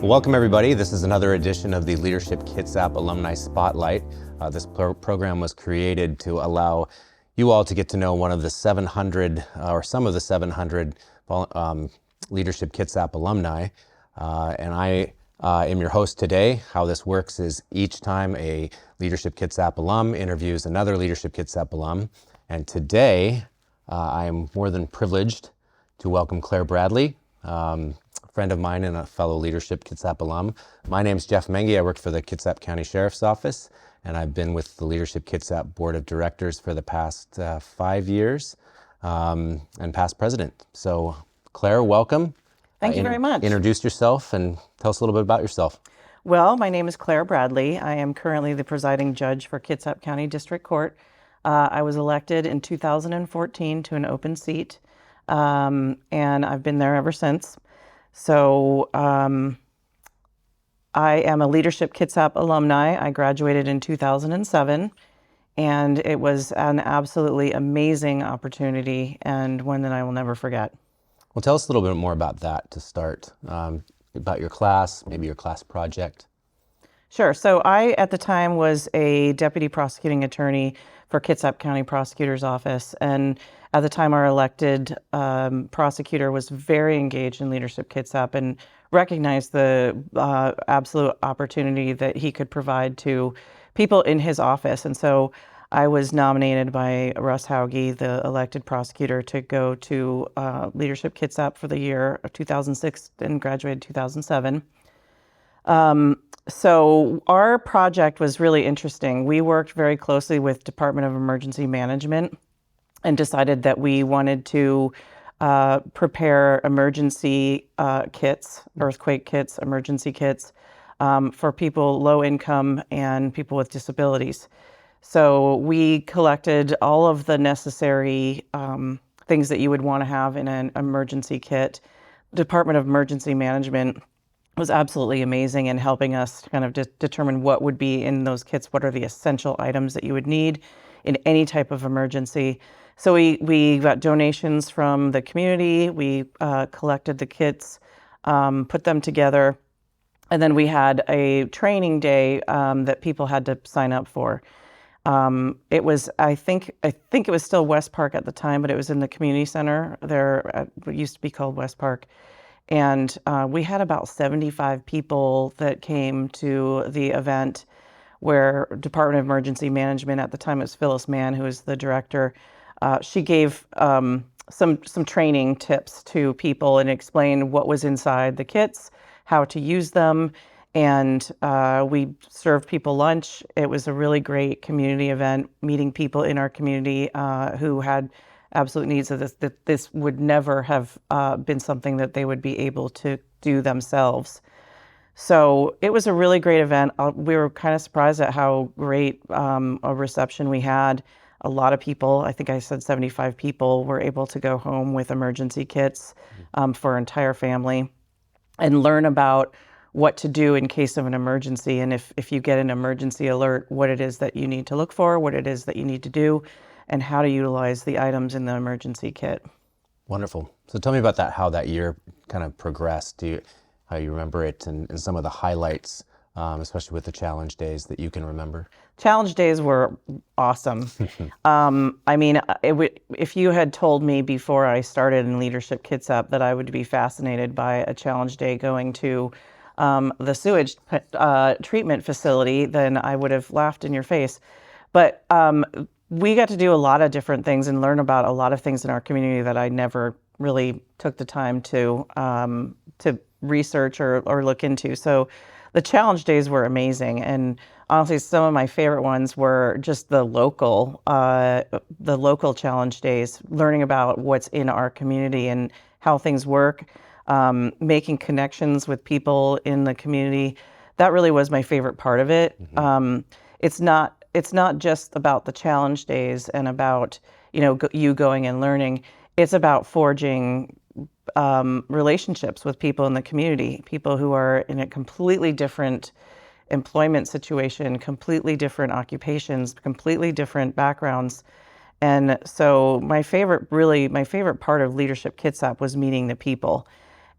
Welcome everybody. This is another edition of the Leadership-Kitsap Alumni Spotlight. This program was created to allow you all to get to know one of the 700 or some of the 700 Leadership-Kitsap alumni. And I am your host today. How this works is each time a Leadership-Kitsap alum interviews another Leadership-Kitsap alum. And today I am more than privileged to welcome Clarire Bradley, friend of mine and a fellow Leadership-Kitsap alum. My name's Jeff Menge. I work for the Kitsap County Sheriff's Office, and I've been with the Leadership-Kitsap Board of Directors for the past 5 years, and past president. So, Clarire, welcome. Thank you very much. Introduce yourself and tell us a little bit about yourself. Well, my name is Clarire Bradley. I am currently the presiding judge for Kitsap County District Court. I was elected in 2014 to an open seat, and I've been there ever since. So I am a Leadership-Kitsap alumni. I graduated in 2007, and it was an absolutely amazing opportunity and one that I will never forget. Well, tell us a little bit more about that to start, about your class, maybe your class project. Sure. So I, at the time, was a deputy prosecuting attorney for Kitsap County Prosecutor's Office. And at the time, our elected prosecutor was very engaged in Leadership-Kitsap and recognized the absolute opportunity that he could provide to people in his office. And so I was nominated by Russ Hauge, the elected prosecutor, to go to Leadership-Kitsap for the year of 2006 and graduated 2007. So our project was really interesting. We worked very closely with Department of Emergency Management and decided that we wanted to prepare emergency kits, earthquake kits, emergency kits for people low income and people with disabilities. So we collected all of the necessary things that you would want to have in an emergency kit. Department of Emergency Management was absolutely amazing in helping us kind of determine what would be in those kits, what are the essential items that you would need in any type of emergency. So we got donations from the community, we collected the kits, put them together, and then we had a training day that people had to sign up for. It was, I think it was still West Park at the time, but it was in the community center there, it used to be called West Park. And we had about 75 people that came to the event where Department of Emergency Management, at the time it was Phyllis Mann, who was the director, she gave some training tips to people and explained what was inside the kits, how to use them, and we served people lunch. It was a really great community event, meeting people in our community who had absolute needs of this, that this would never have been something that they would be able to do themselves. So it was a really great event. We were kind of surprised at how great a reception we had. A lot of people, I think I said 75 people, were able to go home with emergency kits for our entire family and learn about what to do in case of an emergency. And if you get an emergency alert, what it is that you need to look for, what it is that you need to do, and how to utilize the items in the emergency kit. Wonderful. So tell me about that, how that year kind of progressed, how you remember it, and some of the highlights, especially with the challenge days that you can remember. Challenge days were awesome. I mean, if you had told me before I started in Leadership-Kitsap that I would be fascinated by a challenge day going to the sewage treatment facility, then I would have laughed in your face. But we got to do a lot of different things and learn about a lot of things in our community that I never really took the time to research or look into. So the challenge days were amazing, and honestly, some of my favorite ones were just the local challenge days, learning about what's in our community and how things work, making connections with people in the community. That really was my favorite part of it. Mm-hmm. It's not just about the challenge days and about, you going and learning. It's about forging relationships with people in the community, people who are in a completely different employment situation, completely different occupations, completely different backgrounds. And so my favorite part of Leadership-Kitsap was meeting the people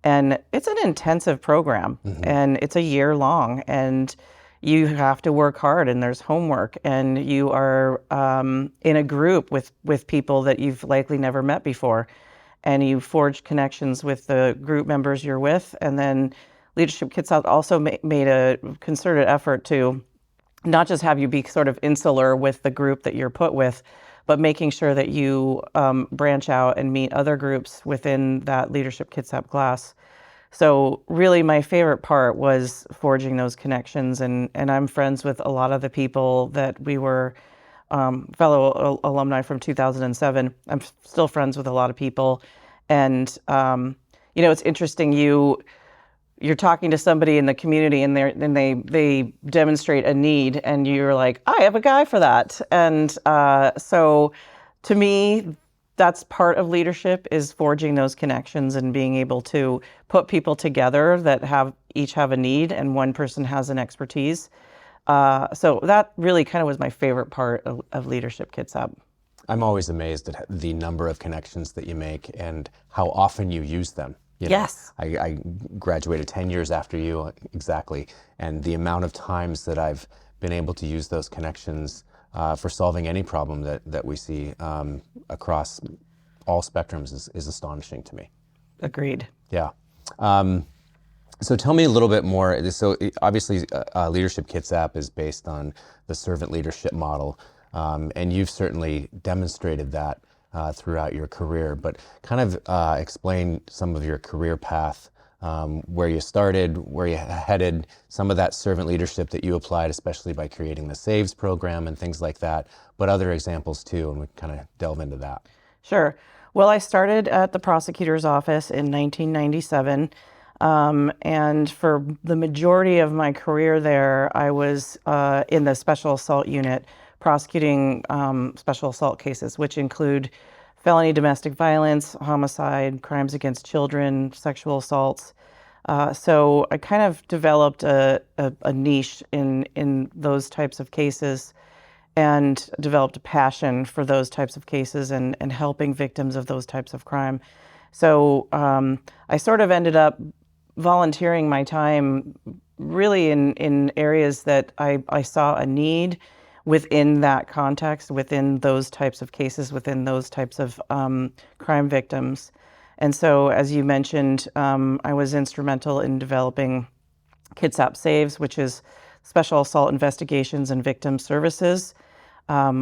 And it's an intensive program, and it's a year long, and you have to work hard, and there's homework, and you are in a group with people that you've likely never met before, and you forge connections with the group members you're with. And then Leadership Kitsap also made a concerted effort to not just have you be sort of insular with the group that you're put with, but making sure that you branch out and meet other groups within that Leadership Kitsap class. So really my favorite part was forging those connections, and I'm friends with a lot of the people that we were fellow alumni from 2007. I'm still friends with a lot of people. And it's interesting, you're talking to somebody in the community, and they demonstrate a need, and you're like, I have a guy for that. And so to me, that's part of leadership, is forging those connections and being able to put people together that each have a need, and one person has an expertise. So that really kind of was my favorite part of Leadership Kitsap. I'm always amazed at the number of connections that you make and how often you use them. Yes. I graduated 10 years after you, exactly, and the amount of times that I've been able to use those connections for solving any problem that we see across all spectrums is astonishing to me. Agreed. Yeah. So tell me a little bit more. So obviously, Leadership Kitsap is based on the servant leadership model, and you've certainly demonstrated that throughout your career. But kind of explain some of your career path, where you started, where you headed, some of that servant leadership that you applied, especially by creating the SAVES program and things like that, but other examples too, and we kind of delve into that. Sure. Well, I started at the prosecutor's office in 1997. And for the majority of my career there, I was in the special assault unit prosecuting special assault cases, which include felony domestic violence, homicide, crimes against children, sexual assaults. So I kind of developed a niche in those types of cases, and developed a passion for those types of cases and helping victims of those types of crime. So I sort of ended up volunteering my time really in areas that I saw a need within that context, within those types of cases, within those types of crime victims. And so, as you mentioned, I was instrumental in developing Kitsap SAVES, which is Special Assault Investigations and Victim Services,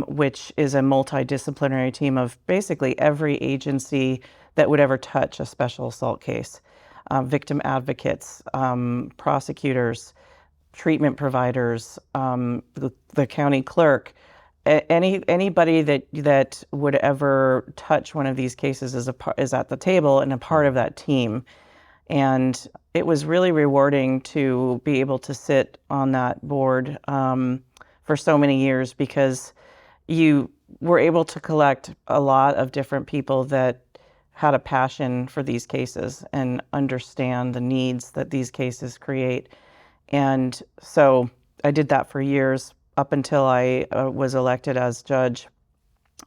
which is a multidisciplinary team of basically every agency that would ever touch a special assault case. Victim advocates, prosecutors, treatment providers, the county clerk, anybody that would ever touch one of these cases is at the table and a part of that team. And it was really rewarding to be able to sit on that board for so many years, because you were able to collect a lot of different people that had a passion for these cases and understand the needs that these cases create. And so I did that for years up until I was elected as judge.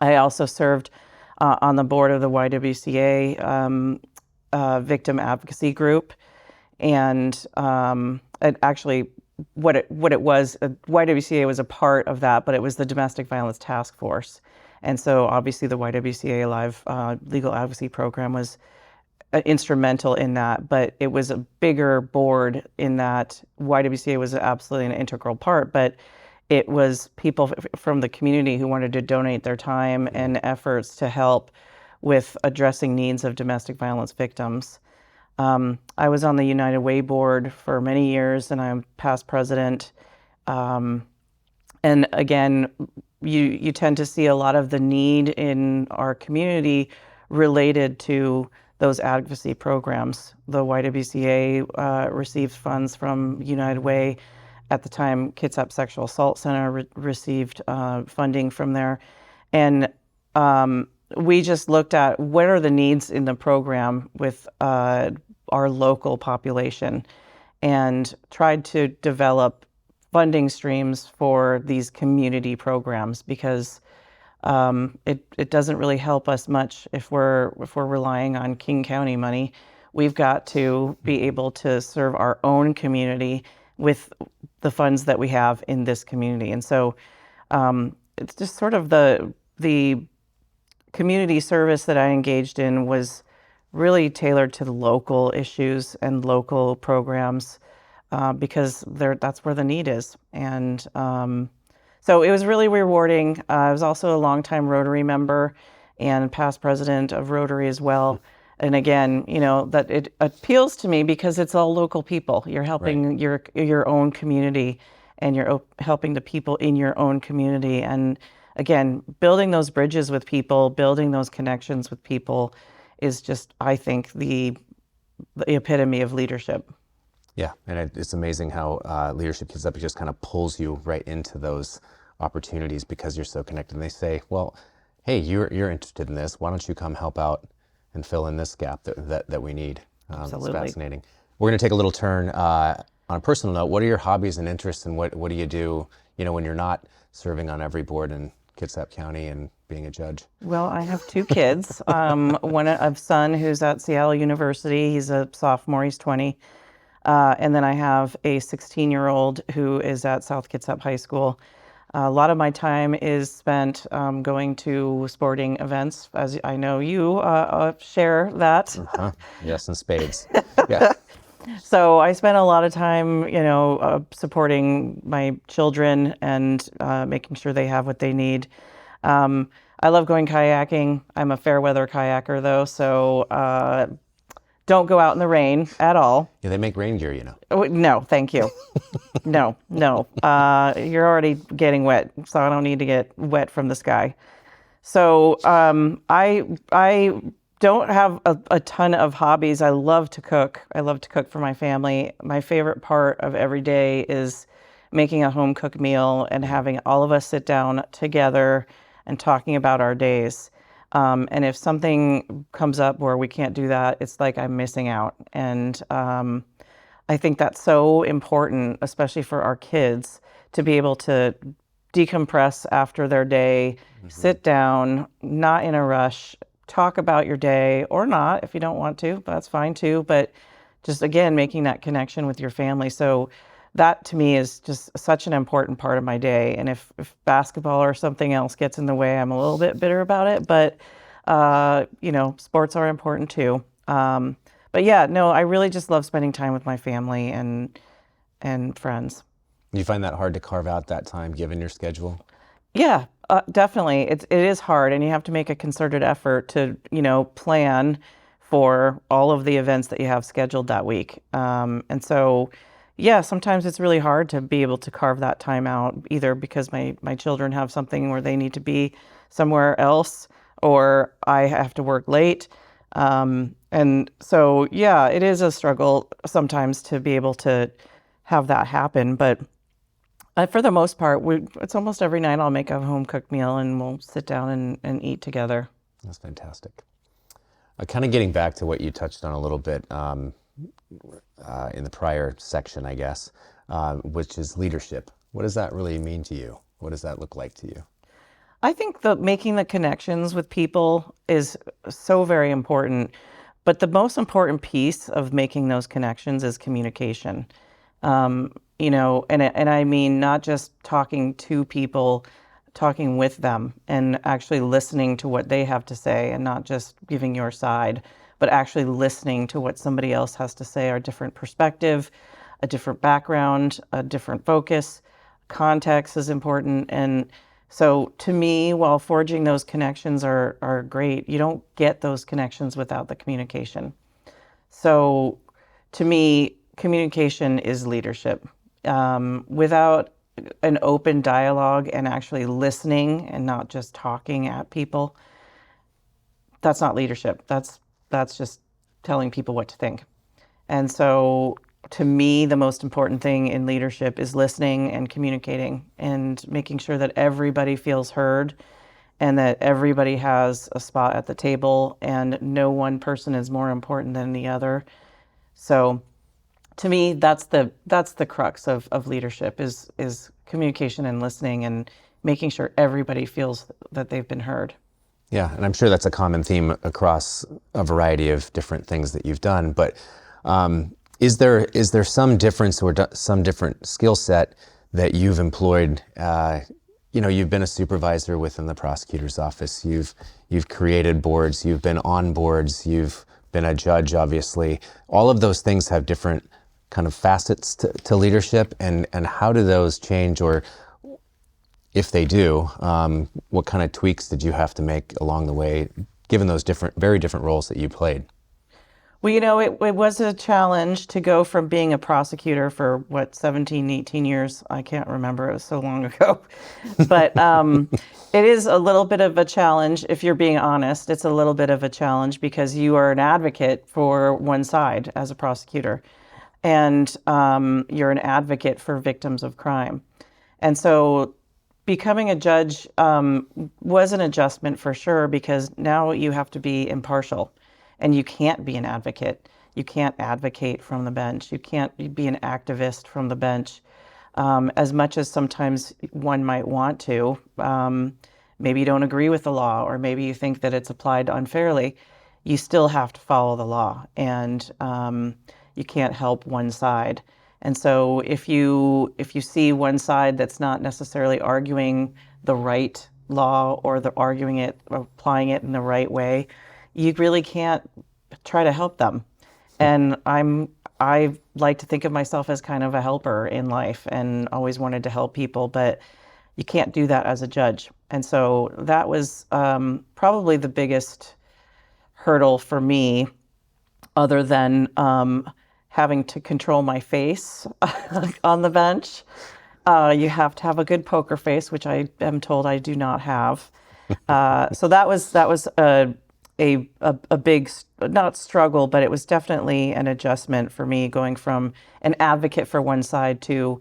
I also served on the board of the YWCA Victim Advocacy Group, and actually what it was, YWCA was a part of that, but it was the Domestic Violence Task Force. And so obviously the YWCA Live Legal Advocacy Program was instrumental in that, but it was a bigger board in that YWCA was absolutely an integral part, but it was people from the community who wanted to donate their time and efforts to help with addressing needs of domestic violence victims. I was on the United Way board for many years, and I'm past president. And again, you tend to see a lot of the need in our community related to those advocacy programs. The YWCA received funds from United Way. At the time, Kitsap Sexual Assault Center received funding from there. And we just looked at what are the needs in the program with our local population, and tried to develop funding streams for these community programs, because it doesn't really help us much if we're relying on King County money. we've got to be able to serve our own community with the funds that we have in this community. And so it's just sort of the community service that I engaged in was really tailored to the local issues and local programs because that's where the need is. And so it was really rewarding. I was also a longtime Rotary member and past president of Rotary as well. And again, that it appeals to me because it's all local people. You're helping your own community, and you're helping the people in your own community. And again, building those bridges with people, building those connections with people is just, I think, the epitome of leadership. Yeah, and it's amazing how Leadership Kitsap just kind of pulls you right into those opportunities because you're so connected. And they say, well, hey, you're interested in this. Why don't you come help out and fill in this gap that we need? Absolutely. It's fascinating. We're going to take a little turn on a personal note. What are your hobbies and interests, and what do you do, when you're not serving on every board in Kitsap County and being a judge? Well, I have two kids. A son who's at Seattle University. He's a sophomore. He's 20. And then I have a 16-year-old who is at South Kitsap High School. A lot of my time is spent going to sporting events, as I know you share that. Yes, in spades. Yeah. So I spend a lot of time, supporting my children and making sure they have what they need. I love going kayaking. I'm a fair weather kayaker, though, so don't go out in the rain at all. Yeah, they make rain gear, No, thank you. No. You're already getting wet, so I don't need to get wet from the sky. So I don't have a ton of hobbies. I love to cook. I love to cook for my family. My favorite part of every day is making a home cooked meal and having all of us sit down together and talking about our days. And if something comes up where we can't do that, it's like I'm missing out. And I think that's so important, especially for our kids, to be able to decompress after their day, sit down, not in a rush, talk about your day, or not if you don't want to, that's fine too. But just again, making that connection with your family. So that to me is just such an important part of my day. And if basketball or something else gets in the way, I'm a little bit bitter about it. But sports are important too. But yeah, no, I really just love spending time with my family and friends. You find that hard to carve out that time given your schedule? Yeah, definitely. It is hard, and you have to make a concerted effort to, plan for all of the events that you have scheduled that week. And so, yeah, sometimes it's really hard to be able to carve that time out, either because my children have something where they need to be somewhere else, or I have to work late. And so, yeah, it is a struggle sometimes to be able to have that happen. But for the most part, it's almost every night I'll make a home cooked meal and we'll sit down and eat together. That's fantastic. Kind of getting back to what you touched on a little bit in the prior section, I guess, which is leadership. What does that really mean to you? What does that look like to you? I think making the connections with people is so very important, but the most important piece of making those connections is communication. And I mean not just talking to people, talking with them and actually listening to what they have to say and not just giving your side, but actually listening to what somebody else has to say, a different perspective, a different background, a different focus. Context is important. And so to me, while forging those connections are great, you don't get those connections without the communication. So to me, communication is leadership. Without an open dialogue and actually listening and not just talking at people, that's not leadership. That's just telling people what to think. And so to me, the most important thing in leadership is listening and communicating and making sure that everybody feels heard and that everybody has a spot at the table and no one person is more important than the other. So to me, that's the crux of leadership is communication and listening and making sure everybody feels that they've been heard. Yeah, and I'm sure that's a common theme across a variety of different things that you've done. But is there some difference or some different skill set that you've employed? You've been a supervisor within the prosecutor's office. You've created boards. You've been on boards. You've been a judge, obviously. All of those things have different kind of facets to leadership, and how do those change, or if they do, what kind of tweaks did you have to make along the way, given those very different roles that you played? Well, it was a challenge to go from being a prosecutor for 17, 18 years. I can't remember. It was so long ago. But it is a little bit of a challenge, if you're being honest. It's a little bit of a challenge because you are an advocate for one side as a prosecutor. And you're an advocate for victims of crime. And so becoming a judge was an adjustment for sure, because now you have to be impartial. And you can't be an advocate. You can't advocate from the bench. You can't be an activist from the bench. As much as sometimes one might want to. Maybe you don't agree with the law, or maybe you think that it's applied unfairly. You still have to follow the law, and you can't help one side. And so if you see one side that's not necessarily arguing the right law, or they're arguing it or applying it in the right way, you really can't try to help them. And I like to think of myself as kind of a helper in life, and always wanted to help people, but you can't do that as a judge. And so that was probably the biggest hurdle for me, other than having to control my face on the bench. You have to have a good poker face, which I am told I do not have. So that was a big, not struggle, but it was definitely an adjustment for me, going from an advocate for one side to,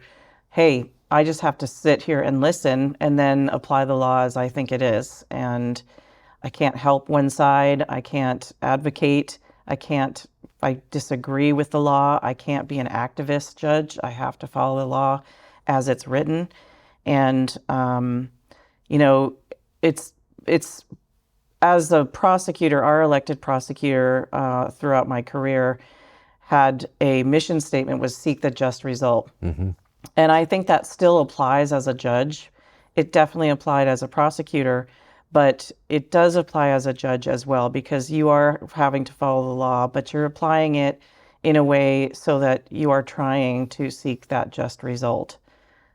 hey, I just have to sit here and listen and then apply the law as I think it is. And I can't help one side. I can't advocate. If I disagree with the law, I can't be an activist judge. I have to follow the law as it's written. And, it's as a prosecutor, our elected prosecutor throughout my career had a mission statement, was seek the just result. Mm-hmm. And I think that still applies as a judge. It definitely applied as a prosecutor, but it does apply as a judge as well, because you are having to follow the law, but you're applying it in a way so that you are trying to seek that just result.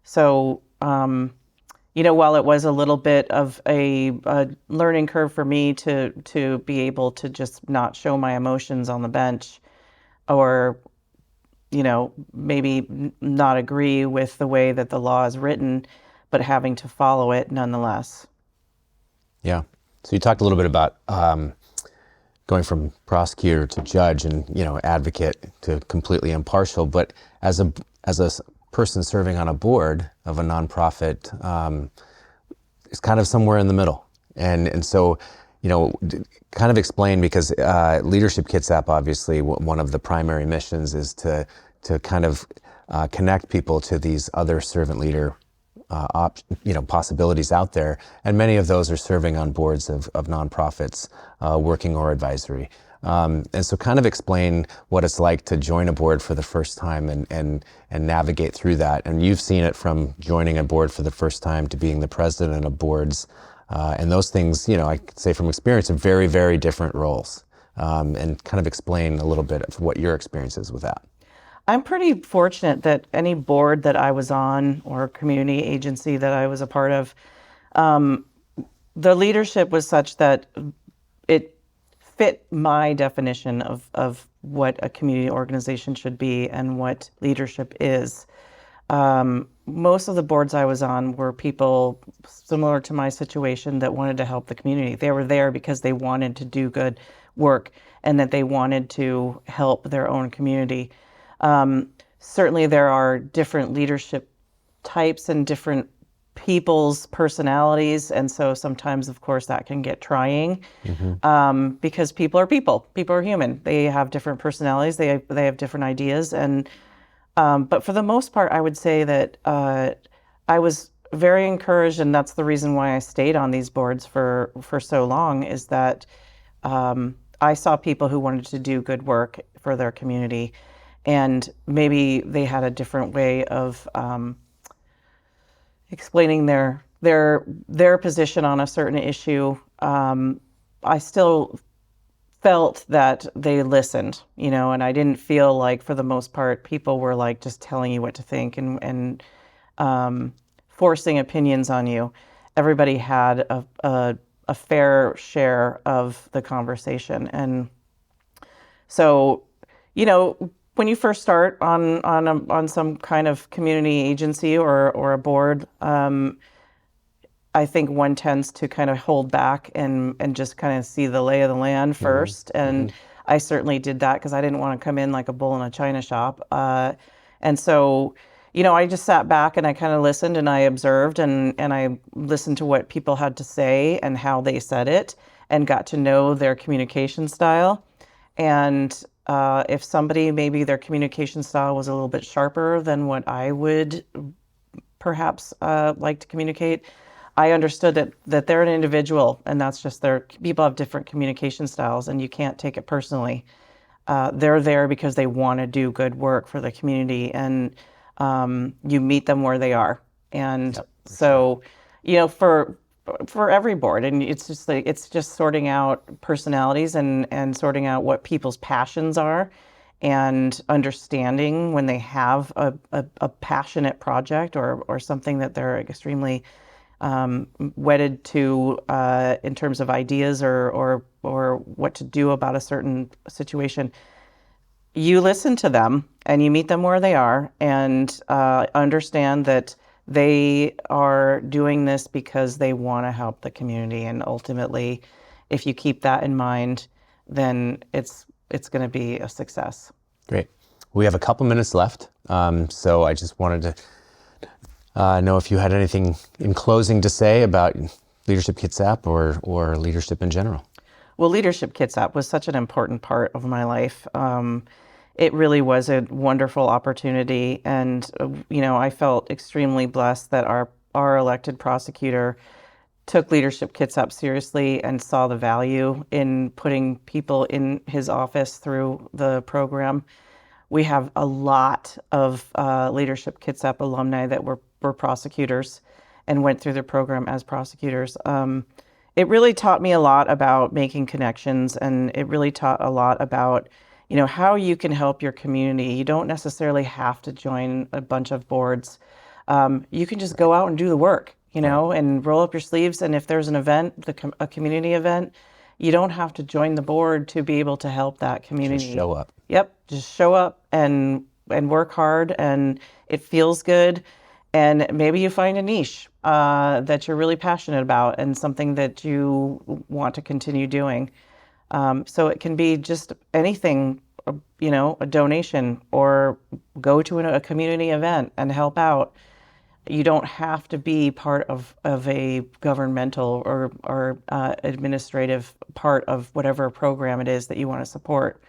So, while it was a little bit of a learning curve for me to be able to just not show my emotions on the bench, or, maybe not agree with the way that the law is written, but having to follow it nonetheless. Yeah. So you talked a little bit about going from prosecutor to judge, and advocate to completely impartial. But as a person serving on a board of a nonprofit, is kind of somewhere in the middle. And so, kind of explain, because Leadership Kitsap, obviously, one of the primary missions is to kind of connect people to these other servant leader possibilities out there. And many of those are serving on boards of nonprofits, working or advisory. And so kind of explain what it's like to join a board for the first time and navigate through that. And you've seen it from joining a board for the first time to being the president of boards. And those things, I could say from experience, are very, very different roles. And kind of explain a little bit of what your experience is with that. I'm pretty fortunate that any board that I was on, or community agency that I was a part of, the leadership was such that it fit my definition of what a community organization should be and what leadership is. Most of the boards I was on were people similar to my situation that wanted to help the community. They were there because they wanted to do good work, and that they wanted to help their own community. Certainly there are different leadership types and different people's personalities. And so sometimes, of course, that can get trying, because people are people. People are human. They have different personalities. They have different ideas. And but for the most part, I would say that I was very encouraged, and that's the reason why I stayed on these boards for so long, is that I saw people who wanted to do good work for their community, and maybe they had a different way of explaining their position on a certain issue. I still felt that they listened, and I didn't feel like, for the most part, people were like just telling you what to think and forcing opinions on you. Everybody had a fair share of the conversation. And so, when you first start on some kind of community agency or a board, I think one tends to kind of hold back and just kind of see the lay of the land first. And I certainly did that because I didn't want to come in like a bull in a china shop. And so, I just sat back and I kind of listened and I observed and I listened to what people had to say and how they said it and got to know their communication style. And if somebody, maybe their communication style was a little bit sharper than what I would perhaps like to communicate, I understood that they're an individual, and that's just people have different communication styles, and you can't take it personally. They're there because they want to do good work for the community, and you meet them where they are. And so, for every board, and it's just sorting out personalities and sorting out what people's passions are, and understanding when they have a passionate project or something that they're extremely wedded to in terms of ideas or what to do about a certain situation. You listen to them and you meet them where they are and understand that they are doing this because they want to help the community. And ultimately, if you keep that in mind, then it's going to be a success. Great. We have a couple minutes left, so I just wanted to know if you had anything in closing to say about Leadership Kitsap or leadership in general. Well, Leadership Kitsap was such an important part of my life. It really was a wonderful opportunity, and I felt extremely blessed that our elected prosecutor took Leadership Kitsap seriously and saw the value in putting people in his office through the program. We have a lot of Leadership Kitsap alumni that were prosecutors and went through the program as prosecutors. It really taught me a lot about making connections, and it really taught a lot about how you can help your community. You don't necessarily have to join a bunch of boards. You can just go out and do the work, and roll up your sleeves. And if there's an event, a community event, you don't have to join the board to be able to help that community. Just show up. Yep, just show up and work hard, and it feels good. And maybe you find a niche that you're really passionate about and something that you want to continue doing. So it can be just anything, a donation, or go to a community event and help out. You don't have to be part of a governmental or administrative part of whatever program it is that you want to support.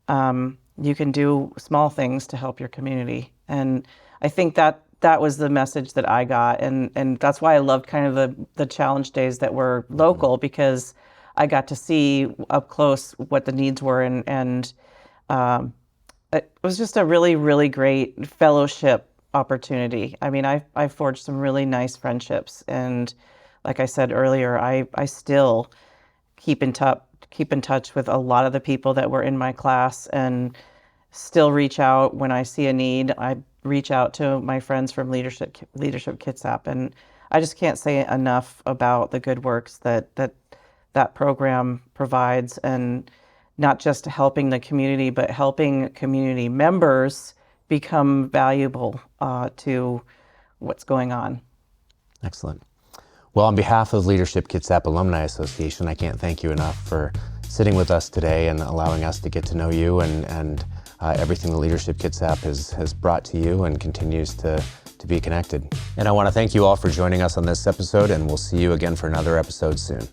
You can do small things to help your community. And I think that was the message that I got. And that's why I loved kind of the challenge days that were local, because I got to see up close what the needs were. And it was just a really, really great fellowship opportunity. I mean, I forged some really nice friendships. And like I said earlier, I still keep in touch with a lot of the people that were in my class, and still reach out when I see a need. I reach out to my friends from Leadership Kitsap, and I just can't say enough about the good works that program provides, and not just helping the community, but helping community members become valuable to what's going on. Excellent. Well, on behalf of Leadership Kitsap Alumni Association, I can't thank you enough for sitting with us today and allowing us to get to know you and everything the Leadership Kitsap has brought to you and continues to be connected. And I want to thank you all for joining us on this episode, and we'll see you again for another episode soon.